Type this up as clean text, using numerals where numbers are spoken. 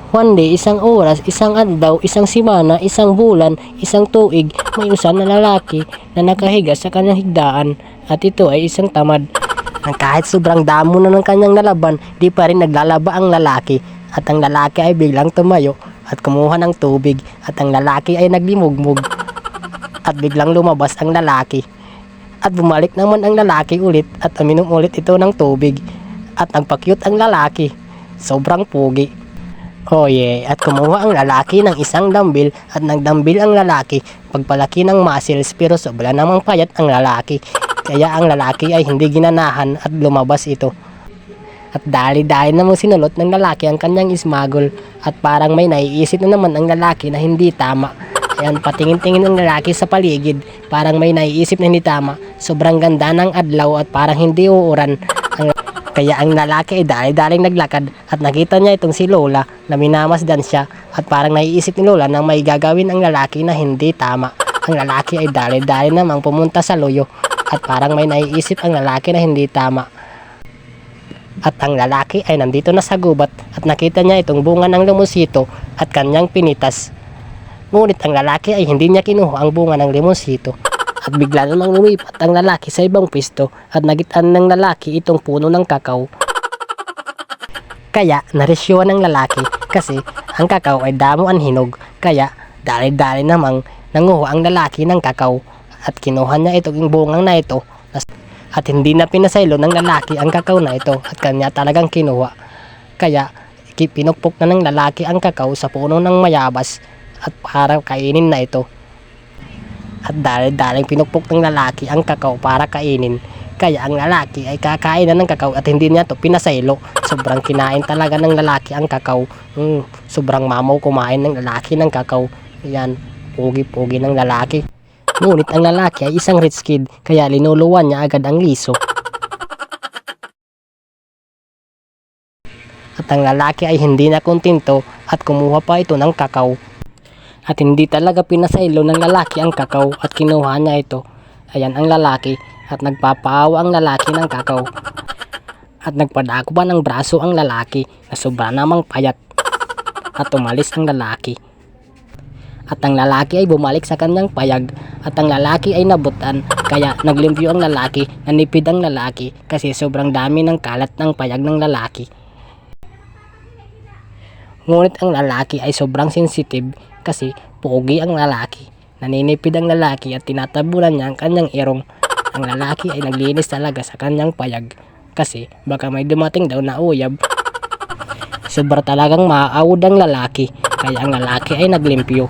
One day, isang oras, isang adlaw, isang simana, isang bulan, isang tuig, may isa na lalaki na nakahiga sa kanyang higdaan at ito ay isang tamad. Ang kahit sobrang damo na ng kanyang nalaban, di pa rin naglalaba ang lalaki at ang lalaki ay biglang tumayo at kumuha ng tubig at ang lalaki ay naglimugmog at biglang lumabas ang lalaki at bumalik naman ang lalaki ulit at uminom ulit ito ng tubig at nagpakyut ang lalaki. Sobrang pugi. Oh yeah, at kumuha ang lalaki ng isang dumbbell at nagdambil ang lalaki pagpalaki ng muscles pero sobra namang payat ang lalaki. Kaya ang lalaki ay hindi ginanahan at lumabas ito. At dali-dali namang sinulot ng lalaki ang kanyang smuggle at parang may naiisip na naman ang lalaki na hindi tama. Ayan, patingin-tingin ang lalaki sa paligid, parang may naiisip na hindi tama. Sobrang ganda ng adlaw at parang hindi uuran. Kaya ang lalaki ay dali-daling naglakad at nakita niya itong si Lola na minamasdan siya at parang naiisip ni Lola na may gagawin ang lalaki na hindi tama. Ang lalaki ay dali-dali namang pumunta sa loyo at parang may naiisip ang lalaki na hindi tama. At ang lalaki ay nandito na sa gubat at nakita niya itong bunga ng limonsito at kanyang pinitas. Ngunit ang lalaki ay hindi niya kinuha ang bunga ng limonsito. At bigla namang lumipat ang lalaki sa ibang pwesto at nagitan ng lalaki itong puno ng kakao. Kaya naresyuhan ng lalaki kasi ang kakao ay damo ang hinog. Kaya dali-dali namang nanguha ang lalaki ng kakao at kinuha niya itong bungang na ito at hindi na pinasaylo ng lalaki ang kakao na ito at kanya talagang kinuha. Kaya pinukpok na ng lalaki ang kakao sa puno ng mayabas at para kainin na ito. At dali-daling pinukpok ng lalaki ang kakao para kainin. Kaya ang lalaki ay kakain na ng kakao at hindi niya to pinasaylo. Sobrang kinain talaga ng lalaki ang kakao. Sobrang mamaw kumain ng lalaki ng kakao. Yan, pugi-pugi ng lalaki. Ngunit ang lalaki ay isang rich kid, kaya linuluwan niya agad ang liso. At ang lalaki ay hindi na kontento at kumuha pa ito ng kakao. At hindi talaga pinasaylo ng lalaki ang kakao at kinuha niya ito. Ayan ang lalaki at nagpapaawa ang lalaki ng kakao. At nagpadako pa ng braso ang lalaki na sobra namang payat. At umalis ang lalaki. At ang lalaki ay bumalik sa kanyang payag at ang lalaki ay nabutan. Kaya naglimpyo ang lalaki, nanipid ang lalaki kasi sobrang dami ng kalat ng payag ng lalaki. Ngunit ang lalaki ay sobrang sensitive kasi pogi ang lalaki. Naninipid ang lalaki at tinatabunan niya ang kanyang irong. Ang lalaki ay naglinis talaga sa kanyang payag kasi baka may dumating daw na uyab. Sobra talagang maaawod ang lalaki kaya ang lalaki ay naglimpyo.